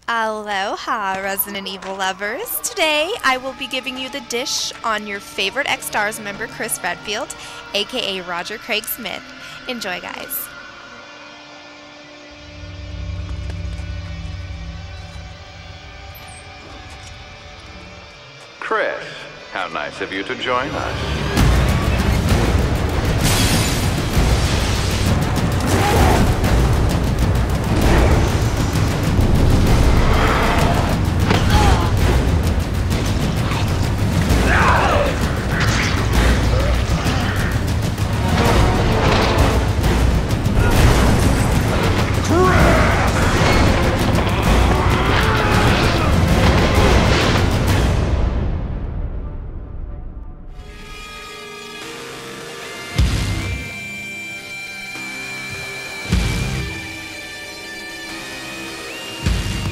Aloha, Resident Evil lovers. Today, I will be giving you the dish on your favorite X-Stars member, Chris Redfield, aka Roger Craig Smith. Enjoy, guys. Chris, how nice of you to join us.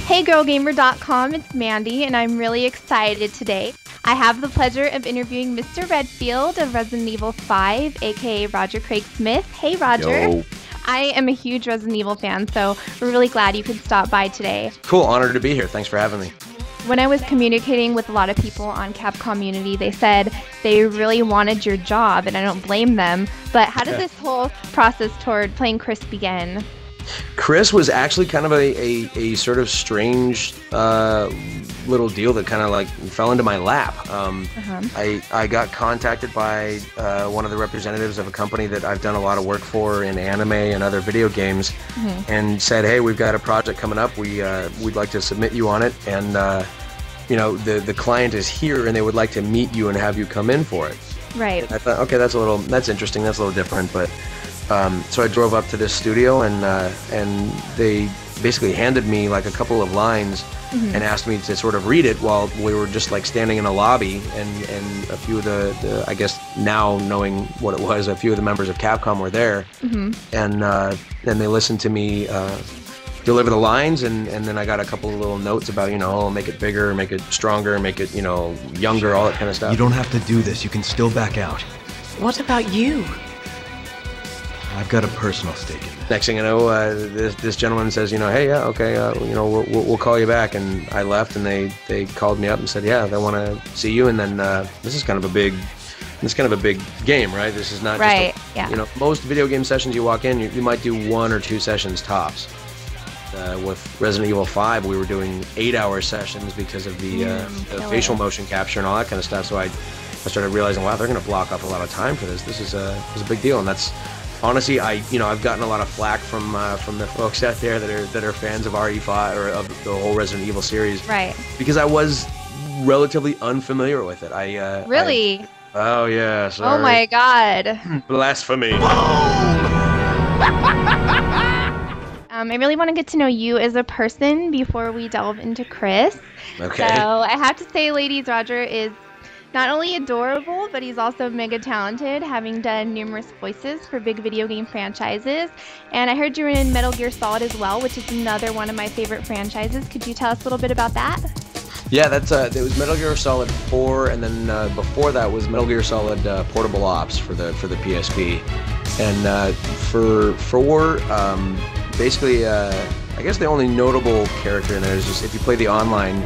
Hey GirlGamer.com, it's Mandy, and I'm really excited today. I have the pleasure of interviewing Mr. Redfield of Resident Evil 5, aka Roger Craig Smith. Hey Roger. Yo. I am a huge Resident Evil fan, so we're really glad you could stop by today. Cool, honored to be here. Thanks for having me. When I was communicating with a lot of people on Capcom Unity, they said they really wanted your job, and I don't blame them. But how did this whole process toward playing Chris begin? Chris was actually kind of a sort of strange little deal that kind of like fell into my lap. I got contacted by one of the representatives of a company that I've done a lot of work for in anime and other video games, and said, "Hey, we've got a project coming up. We'd like to submit you on it, and you know, the client is here, and they would like to meet you and have you come in for it." Right. I thought, okay, that's interesting. That's a little different, but. So I drove up to this studio, and they basically handed me like a couple of lines and asked me to sort of read it while we were just like standing in a lobby, and a few of the I guess now knowing what it was, a few of the members of Capcom were there, and then they listened to me deliver the lines, and then I got a couple of little notes about, you know, make it bigger, make it stronger, make it, you know, younger, all that kind of stuff. You don't have to do this. You can still back out. What about you? I've got a personal stake in this. Next thing I know, this gentleman says, you know, hey, yeah, okay, you know, we'll call you back. And I left, and they called me up and said, yeah, they want to see you. And then this is kind of a big game, right? This is not right. Just yeah. You know, most video game sessions you walk in, you might do 1 or 2 sessions tops. With Resident Evil 5, we were doing 8-hour sessions because of the facial motion capture and all that kind of stuff. So I started realizing, wow, they're going to block off a lot of time for this. This is a big deal, and that's. Honestly, I've gotten a lot of flack from the folks out there that are fans of RE5 or of the whole Resident Evil series, Right. Because I was relatively unfamiliar with it. Really? Oh yeah. Sorry. Oh my God. Blasphemy. I really want to get to know you as a person before we delve into Chris. Okay. So I have to say, ladies, Roger is not only adorable, but he's also mega talented, having done numerous voices for big video game franchises. And I heard you were in Metal Gear Solid as well, which is another one of my favorite franchises. Could you tell us a little bit about that? Yeah, that's it was Metal Gear Solid 4, and then before that was Metal Gear Solid Portable Ops for the PSP. And for 4, basically, I guess the only notable character in there is just if you play the online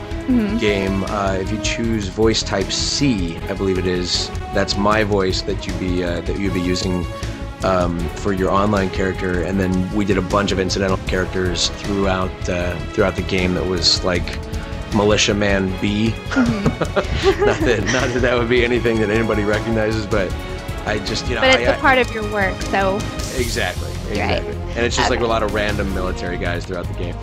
game, if you choose voice type C, I believe it is, that's my voice that you'd be using for your online character. And then we did a bunch of incidental characters throughout the game that was like Militia Man B. not that that would be anything that anybody recognizes, but I just, you know. But it's a part of your work, so. Exactly. Right. And it's just like a lot of random military guys throughout the game.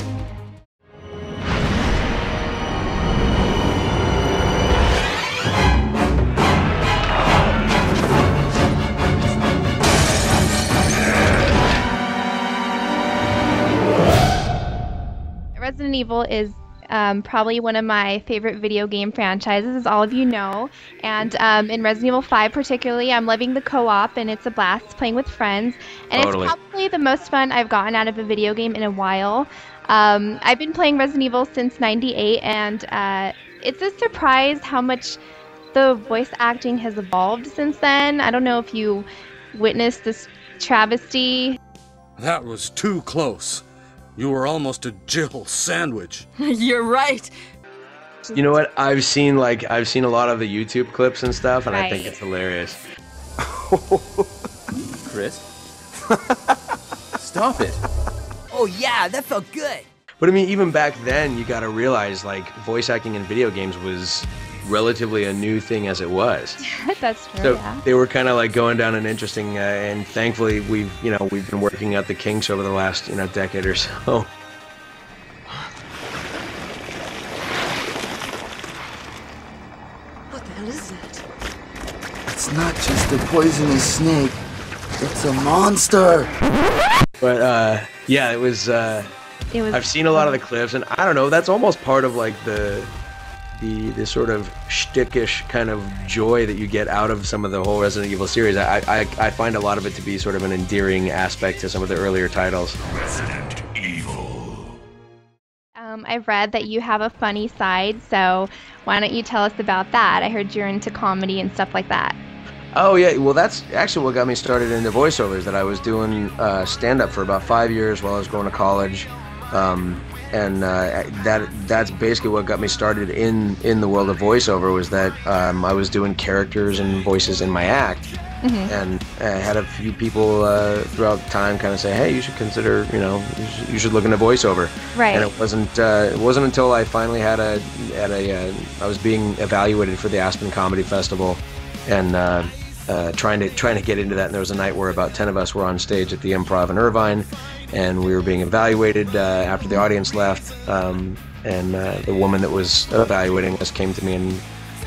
Resident Evil is probably one of my favorite video game franchises, as all of you know. And in Resident Evil 5 particularly, I'm loving the co-op, and it's a blast playing with friends. And Totally. It's probably the most fun I've gotten out of a video game in a while. I've been playing Resident Evil since '98, and it's a surprise how much the voice acting has evolved since then. I don't know if you witnessed this travesty. That was too close. You were almost a Jill sandwich. You're right. You know what? I've seen a lot of the YouTube clips and stuff, and I think Right. it's hilarious. Chris? Stop it. Oh yeah, that felt good. But I mean, even back then, you gotta realize, like, voice acting in video games was relatively a new thing as it was. That's true, So yeah. they were kind of like going down an interesting, and thankfully we've been working out the kinks over the last, decade or so. What the hell is that? It's not just a poisonous snake. It's a monster. But yeah, it was. I've seen a lot of the clips, and I don't know. That's almost part of like the sort of shtickish kind of joy that you get out of some of the whole Resident Evil series. I find a lot of it to be sort of an endearing aspect to some of the earlier titles. Resident Evil. I've read that you have a funny side, so why don't you tell us about that? I heard you're into comedy and stuff like that. Oh yeah, well that's actually what got me started into voiceovers. That I was doing stand-up for about 5 years while I was going to college, and that's basically what got me started in the world of voiceover. Was that I was doing characters and voices in my act, and I had a few people throughout time kind of say, hey, you should consider, you should look into voiceover. Right. And it wasn't until I finally I was being evaluated for the Aspen Comedy Festival, and trying to get into that. And there was a night where about 10 of us were on stage at the Improv in Irvine, and we were being evaluated after the audience left. And the woman that was evaluating us came to me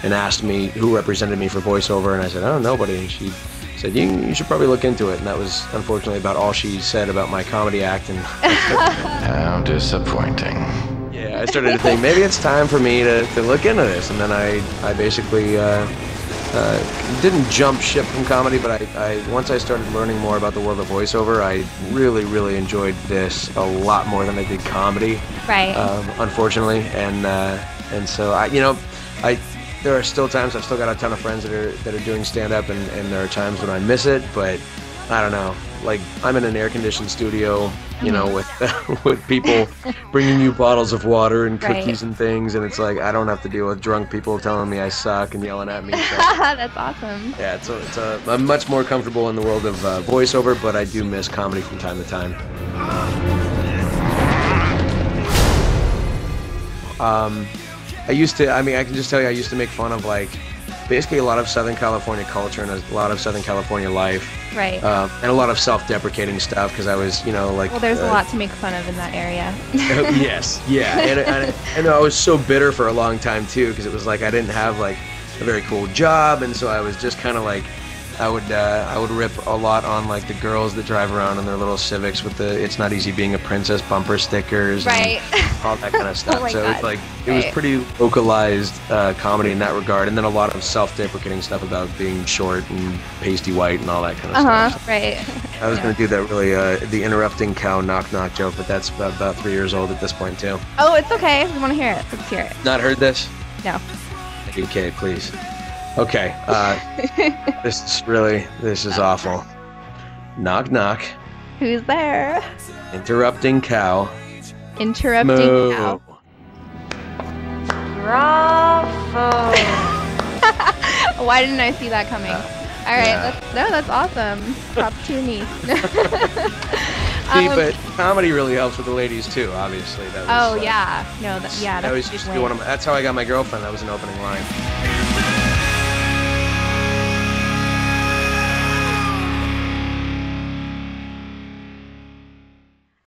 and asked me who represented me for voiceover, and I said, oh, nobody. And she said, you should probably look into it. And that was unfortunately about all she said about my comedy act. And How disappointing. yeah, I started to think maybe it's time for me to look into this. And then I basically didn't jump ship from comedy, but I once I started learning more about the world of voiceover, I really enjoyed this a lot more than I did comedy. Right. Unfortunately, and so there are still times I've still got a ton of friends that are doing stand-up, and there are times when I miss it, but I don't know. Like, I'm in an air-conditioned studio, with people bringing you bottles of water and cookies and things, and it's like I don't have to deal with drunk people telling me I suck and yelling at me. So, That's awesome. yeah, I'm much more comfortable in the world of voiceover, but I do miss comedy from time to time. I can just tell you, I used to make fun of, like, basically a lot of Southern California culture and a lot of Southern California life. Right. And a lot of self-deprecating stuff, because I was, like... Well, there's a lot to make fun of in that area. Yes, yeah. And I was so bitter for a long time, too, because it was like I didn't have, like, a very cool job, and so I was just kind of like... I would rip a lot on, like, the girls that drive around in their little Civics with the "It's Not Easy Being a Princess" bumper stickers, Right. and all that kind of stuff. Oh my So God. it's like it was pretty localized comedy in that regard, and then a lot of self-deprecating stuff about being short and pasty white and all that kind of stuff. Right. I was gonna do that really the interrupting cow knock knock joke, but that's about 3 years old at this point too. Oh, it's okay. We want to hear it. Let's hear it. Not heard this? No. Okay, please. Okay, this is awful. Knock knock. Who's there? Interrupting cow. Interrupting Moo. cow. Bravo. Why didn't I see that coming? All right, that's awesome. Props to your niece. See, but comedy really helps with the ladies too. Obviously, that was. Yeah. No. That's That was a used good to be way. that's how I got my girlfriend. That was an opening line.